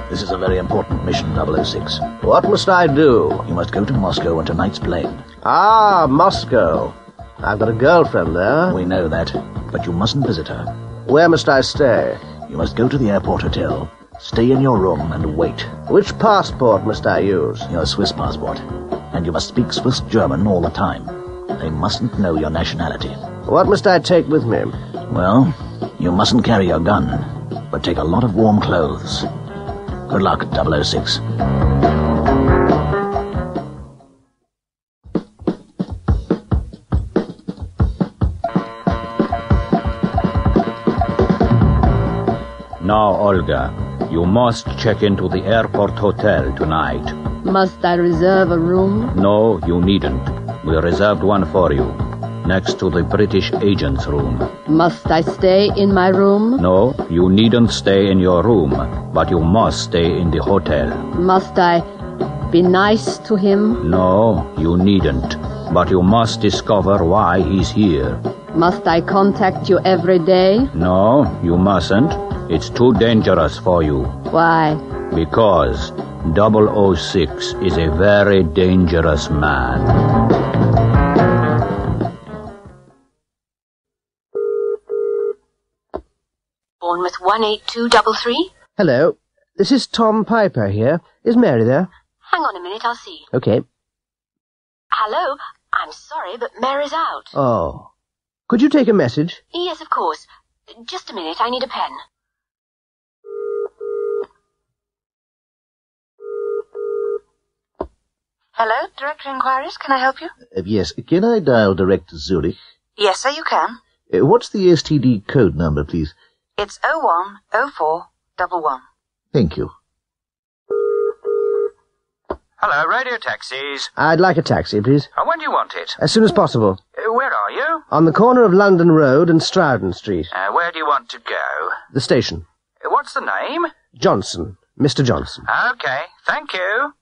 This is a very important mission, 006. What must I do? You must go to Moscow on tonight's plane. Ah, Moscow. I've got a girlfriend there. We know that, but you mustn't visit her. Where must I stay? You must go to the airport hotel. Stay in your room and wait. Which passport must I use? Your Swiss passport. And you must speak Swiss German all the time. They mustn't know your nationality. What must I take with me? Well, you mustn't carry your gun, but take a lot of warm clothes. Good luck, 006. Now, Olga, you must check into the airport hotel tonight. Must I reserve a room? No, you needn't. We reserved one for you, next to the British agent's room. Must I stay in my room? No, you needn't stay in your room, but you must stay in the hotel. Must I be nice to him? No, you needn't, but you must discover why he's here. Must I contact you every day? No, you mustn't. It's too dangerous for you. Why? Because 006 is a very dangerous man. Bournemouth 18233? Hello. This is Tom Piper here. Is Mary there? Hang on a minute, I'll see. Okay. Hello? I'm sorry, but Mary's out. Oh. Could you take a message? Yes, of course. Just a minute, I need a pen. Hello, Director Inquiries. Can I help you? Yes, can I dial direct to Zurich? Yes, sir, you can. What's the STD code number, please? It's 010411. Thank you. Hello, radio taxis. I'd like a taxi, please. When do you want it? As soon as possible. Where are you? On the corner of London Road and Stroughton Street. Where do you want to go? The station. What's the name? Johnson. Mr. Johnson. Okay, thank you.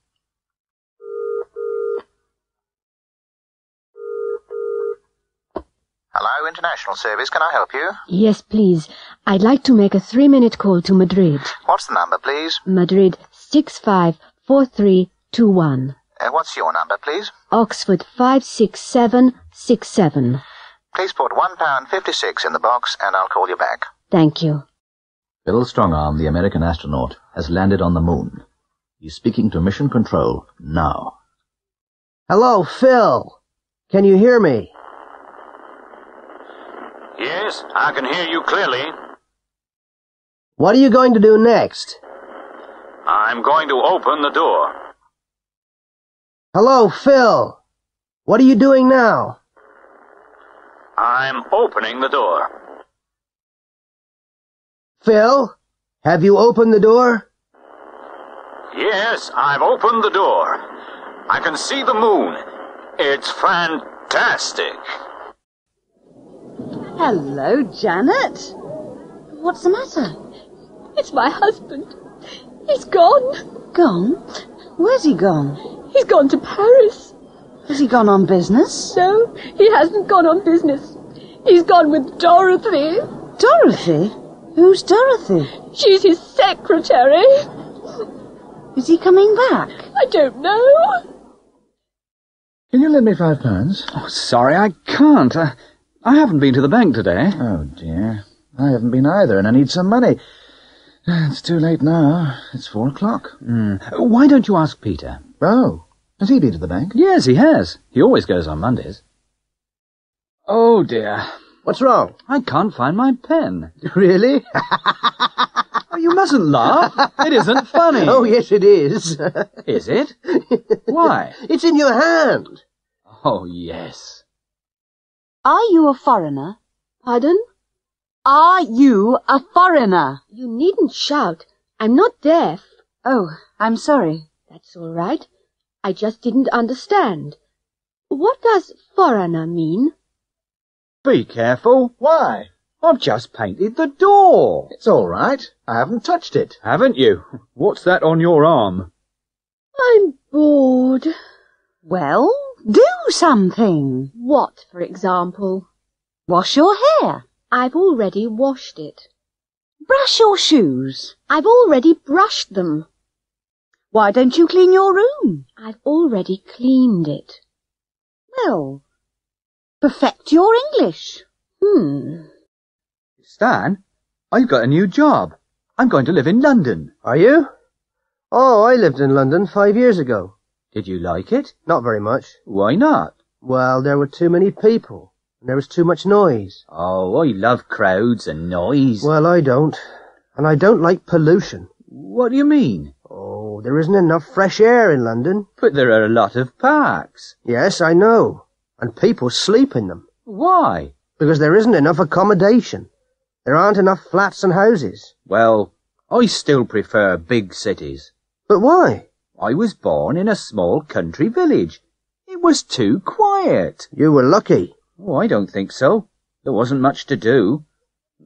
Hello, International Service. Can I help you? Yes, please. I'd like to make a 3-minute call to Madrid. What's the number, please? Madrid 654321. What's your number, please? Oxford 56767. Please put £1.56 in the box, and I'll call you back. Thank you. Phil Strongarm, the American astronaut, has landed on the moon. He's speaking to Mission Control now. Hello, Phil. Can you hear me? Yes, I can hear you clearly. What are you going to do next? I'm going to open the door. Hello, Phil. What are you doing now? I'm opening the door. Phil, have you opened the door? Yes, I've opened the door. I can see the moon. It's fantastic. Hello, Janet. What's the matter? It's my husband. He's gone. Gone? Where's he gone? He's gone to Paris. Has he gone on business? No, he hasn't gone on business. He's gone with Dorothy. Dorothy? Who's Dorothy? She's his secretary. Is he coming back? I don't know. Can you lend me £5? Oh, sorry, I can't. I haven't been to the bank today. Oh, dear. I haven't been either, and I need some money. It's too late now. It's 4 o'clock. Why don't you ask Peter? Oh, has he been to the bank? Yes, he has. He always goes on Mondays. Oh, dear. What's wrong? I can't find my pen. Really? Oh, you mustn't laugh. It isn't funny. Oh, yes, it is. Is it? Why? It's in your hand. Oh, yes. Are you a foreigner? Pardon? Are you a foreigner? You needn't shout. I'm not deaf. Oh, I'm sorry. That's all right. I just didn't understand. What does foreigner mean? Be careful. Why? I've just painted the door. It's all right. I haven't touched it. Haven't you? What's that on your arm? I'm bored. Well, do something. What, for example? Wash your hair. I've already washed it. Brush your shoes. I've already brushed them. Why don't you clean your room? I've already cleaned it. Well, perfect your English. Stan, I've got a new job. I'm going to live in London. Are you? Oh, I lived in London 5 years ago. Did you like it? Not very much. Why not? Well, there were too many people, and there was too much noise. Oh, I love crowds and noise. Well, I don't. And I don't like pollution. What do you mean? Oh, there isn't enough fresh air in London. But there are a lot of parks. Yes, I know. And people sleep in them. Why? Because there isn't enough accommodation. There aren't enough flats and houses. Well, I still prefer big cities. But why? I was born in a small country village. It was too quiet. You were lucky. Oh, I don't think so. There wasn't much to do.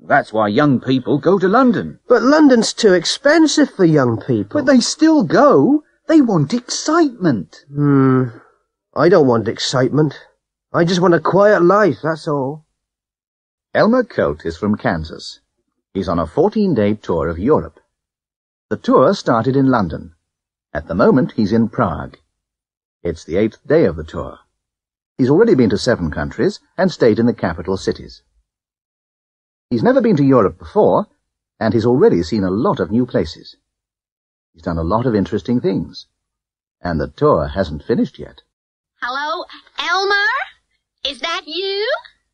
That's why young people go to London. But London's too expensive for young people. But they still go. They want excitement. I don't want excitement. I just want a quiet life, that's all. Elmer Colt is from Kansas. He's on a 14-day tour of Europe. The tour started in London. At the moment, he's in Prague. It's the 8th day of the tour. He's already been to 7 countries and stayed in the capital cities. He's never been to Europe before, and he's already seen a lot of new places. He's done a lot of interesting things. And the tour hasn't finished yet. Hello, Elmer? Is that you?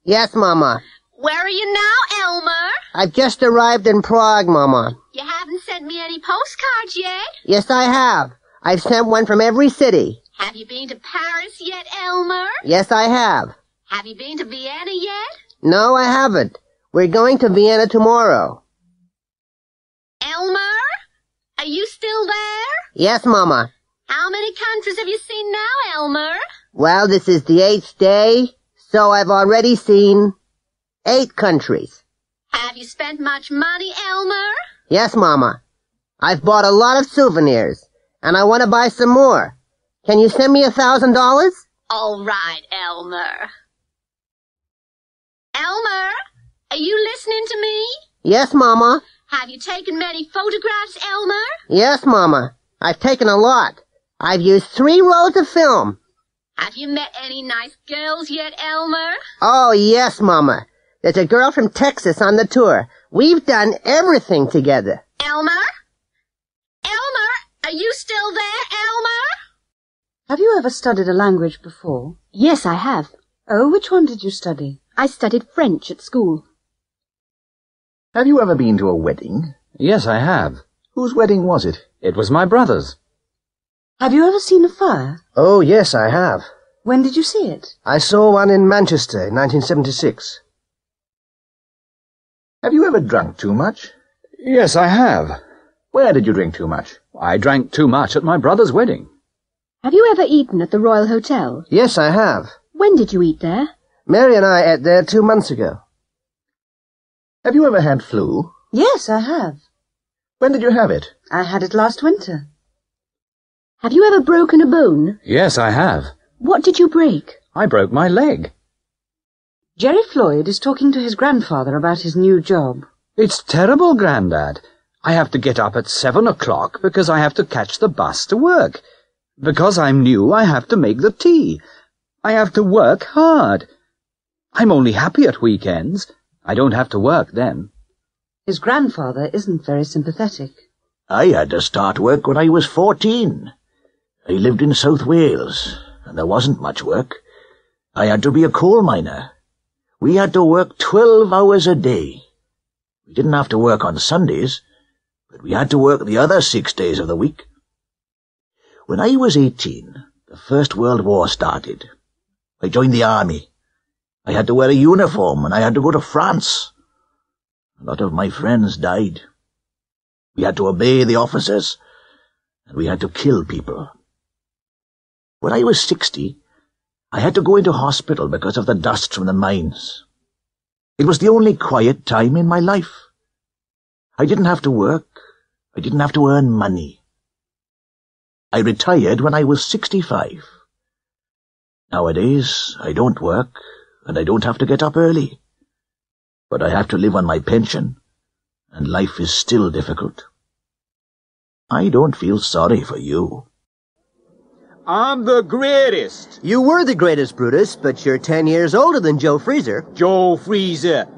Yes, Mama. Where are you now, Elmer? I've just arrived in Prague, Mama. You haven't sent me any postcards yet. Yes, I have. I've sent one from every city. Have you been to Paris yet, Elmer? Yes, I have. Have you been to Vienna yet? No, I haven't. We're going to Vienna tomorrow. Elmer? Are you still there? Yes, Mama. How many countries have you seen now, Elmer? Well, this is the 8th day, so I've already seen 8 countries. Have you spent much money, Elmer? Yes, Mama. I've bought a lot of souvenirs, and I want to buy some more. Can you send me $1,000? All right, Elmer. Elmer, are you listening to me? Yes, Mama. Have you taken many photographs, Elmer? Yes, Mama. I've taken a lot. I've used 3 rolls of film. Have you met any nice girls yet, Elmer? Oh, yes, Mama. There's a girl from Texas on the tour. We've done everything together. Elmer? Elmer, are you still there, Elmer? Have you ever studied a language before? Yes, I have. Oh, which one did you study? I studied French at school. Have you ever been to a wedding? Yes, I have. Whose wedding was it? It was my brother's. Have you ever seen a fire? Oh, yes, I have. When did you see it? I saw one in Manchester in 1976. Have you ever drunk too much? Yes, I have. Where did you drink too much? I drank too much at my brother's wedding. Have you ever eaten at the Royal Hotel? Yes, I have. When did you eat there? Mary and I ate there 2 months ago. Have you ever had flu? Yes, I have. When did you have it? I had it last winter. Have you ever broken a bone? Yes, I have. What did you break? I broke my leg. Jerry Floyd is talking to his grandfather about his new job. It's terrible, Grandad. I have to get up at 7 o'clock because I have to catch the bus to work. Because I'm new, I have to make the tea. I have to work hard. I'm only happy at weekends. I don't have to work then. His grandfather isn't very sympathetic. I had to start work when I was 14. I lived in South Wales, and there wasn't much work. I had to be a coal miner. We had to work 12 hours a day. We didn't have to work on Sundays, but we had to work the other 6 days of the week. When I was 18, the First World War started. I joined the army. I had to wear a uniform, and I had to go to France. A lot of my friends died. We had to obey the officers, and we had to kill people. When I was 60, I had to go into hospital because of the dust from the mines. It was the only quiet time in my life. I didn't have to work. I didn't have to earn money. I retired when I was 65. Nowadays, I don't work, and I don't have to get up early. But I have to live on my pension, and life is still difficult. I don't feel sorry for you. I'm the greatest. You were the greatest, Brutus, but you're 10 years older than Joe Freezer. Joe Freezer.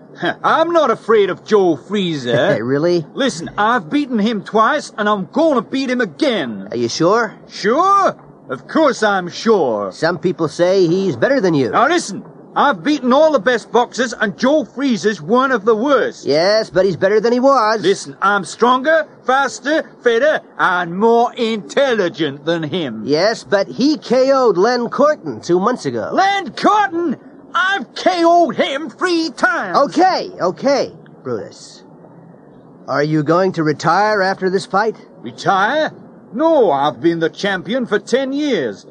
I'm not afraid of Joe Freezer. Really? Listen, I've beaten him twice, and I'm gonna beat him again. Are you sure? Sure? Of course I'm sure. Some people say he's better than you. Now listen, I've beaten all the best boxers, and Joe Freezer's one of the worst. Yes, but he's better than he was. Listen, I'm stronger, faster, fitter, and more intelligent than him. Yes, but he KO'd Len Corton 2 months ago. Len Corton? I've KO'd him 3 times. Okay, Brutus. Are you going to retire after this fight? Retire? No, I've been the champion for 10 years.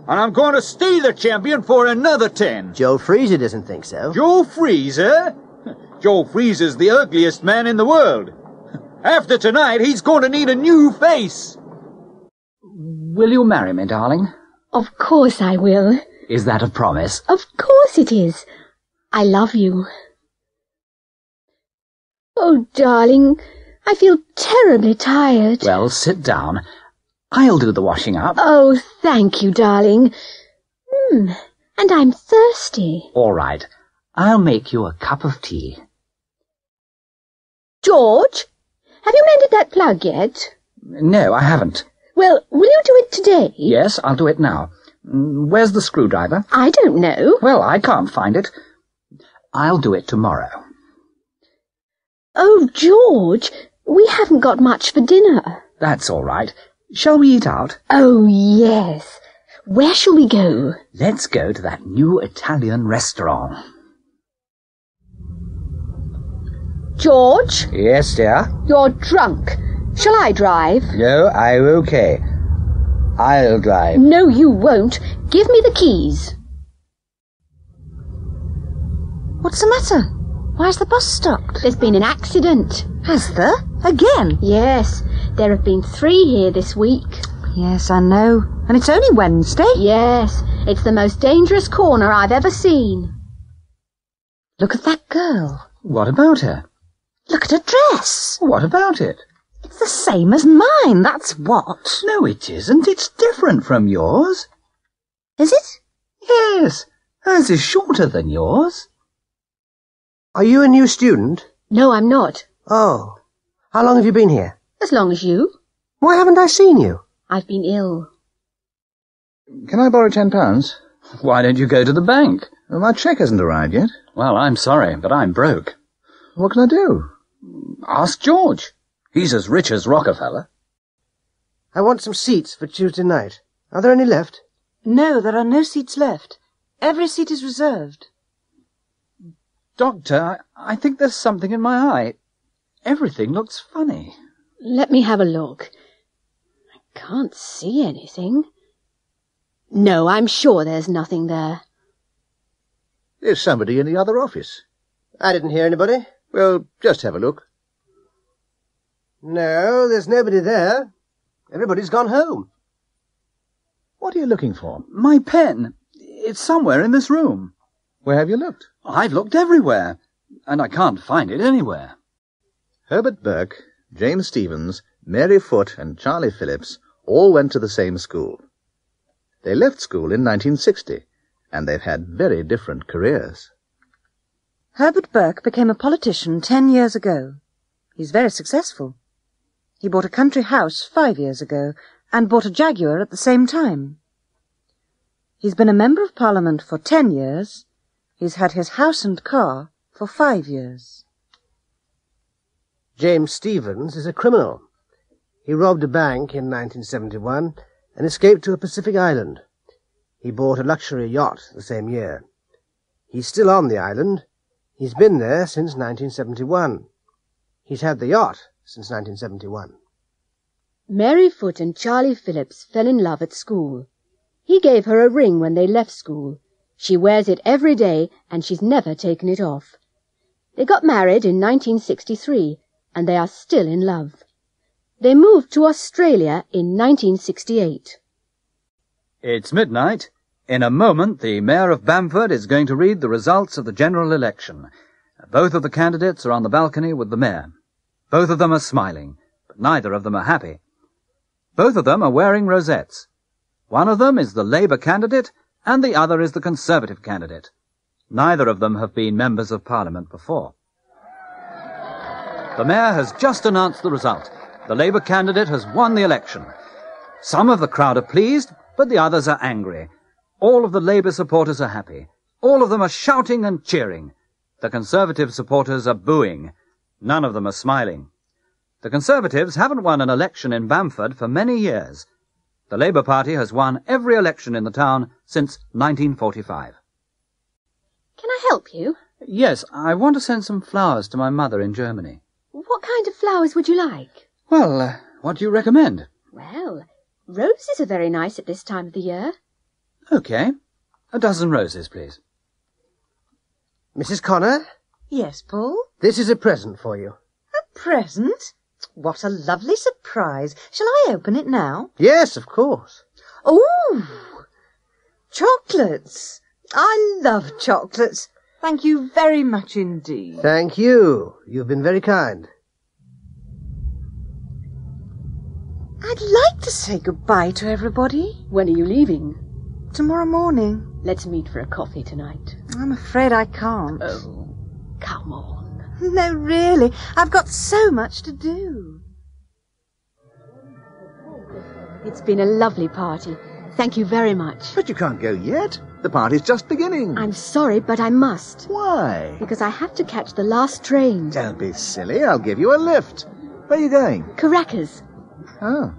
And I'm going to stay the champion for another 10. Joe Freezer doesn't think so. Joe Freezer? Joe Freezer's the ugliest man in the world. After tonight, he's going to need a new face. Will you marry me, darling? Of course I will. Is that a promise? Of course it is. I love you. Oh, darling, I feel terribly tired. Well, sit down. I'll do the washing up. Oh, thank you, darling. And I'm thirsty. All right. I'll make you a cup of tea. George, have you mended that plug yet? No, I haven't. Well, will you do it today? Yes, I'll do it now. Where's the screwdriver? I don't know. Well, I can't find it. I'll do it tomorrow. Oh, George, we haven't got much for dinner. That's all right. Shall we eat out? Oh, yes. Where shall we go? Let's go to that new Italian restaurant. George? Yes, dear? You're drunk. Shall I drive? No, I'm okay. I'll drive. No, you won't. Give me the keys. What's the matter? Why's the bus stopped? There's been an accident. Has there? Again? Yes. There have been 3 here this week. Yes, I know. And it's only Wednesday. Yes. It's the most dangerous corner I've ever seen. Look at that girl. What about her? Look at her dress. What about it? It's the same as mine, that's what. No, it isn't. It's different from yours. Is it? Yes. Hers is shorter than yours. Are you a new student? No, I'm not. Oh. How long have you been here? As long as you. Why haven't I seen you? I've been ill. Can I borrow £10? Why don't you go to the bank? Well, my cheque hasn't arrived yet. Well, I'm sorry, but I'm broke. What can I do? Ask George. He's as rich as Rockefeller. I want some seats for Tuesday night. Are there any left? No, there are no seats left. Every seat is reserved. Doctor, I think there's something in my eye. Everything looks funny. Let me have a look. I can't see anything. No, I'm sure there's nothing there. There's somebody in the other office. I didn't hear anybody. Well, just have a look. No, there's nobody there. Everybody's gone home. What are you looking for? My pen. It's somewhere in this room. Where have you looked? I've looked everywhere, and I can't find it anywhere. Herbert Burke, James Stephens, Mary Foote and Charlie Phillips all went to the same school. They left school in 1960, and they've had very different careers. Herbert Burke became a politician 10 years ago. He's very successful. He bought a country house 5 years ago and bought a Jaguar at the same time. He's been a Member of Parliament for 10 years. He's had his house and car for 5 years. James Stephens is a criminal. He robbed a bank in 1971 and escaped to a Pacific island. He bought a luxury yacht the same year. He's still on the island. He's been there since 1971. He's had the yacht since 1971. Mary Foote and Charlie Phillips fell in love at school. He gave her a ring when they left school. She wears it every day, and she's never taken it off. They got married in 1963, and they are still in love. They moved to Australia in 1968. It's midnight. In a moment, the Mayor of Bamford is going to read the results of the general election. Both of the candidates are on the balcony with the Mayor. Both of them are smiling, but neither of them are happy. Both of them are wearing rosettes. One of them is the Labour candidate, and the other is the Conservative candidate. Neither of them have been members of Parliament before. The Mayor has just announced the result. The Labour candidate has won the election. Some of the crowd are pleased, but the others are angry. All of the Labour supporters are happy. All of them are shouting and cheering. The Conservative supporters are booing. None of them are smiling. The Conservatives haven't won an election in Bamford for many years. The Labour Party has won every election in the town since 1945. Can I help you? Yes, I want to send some flowers to my mother in Germany. What kind of flowers would you like? Well, what do you recommend? Well, roses are very nice at this time of the year. OK. A dozen roses, please. Mrs. Connor? Yes, Paul? This is a present for you. A present? What a lovely surprise. Shall I open it now? Yes, of course. Oh! Chocolates. I love chocolates. Thank you very much indeed. Thank you. You've been very kind. I'd like to say goodbye to everybody. When are you leaving? Tomorrow morning. Let's meet for a coffee tonight. I'm afraid I can't. Oh, come on. No, really. I've got so much to do. It's been a lovely party. Thank you very much. But you can't go yet. The party's just beginning. I'm sorry, but I must. Why? Because I have to catch the last train. Don't be silly. I'll give you a lift. Where are you going? Caracas. Oh.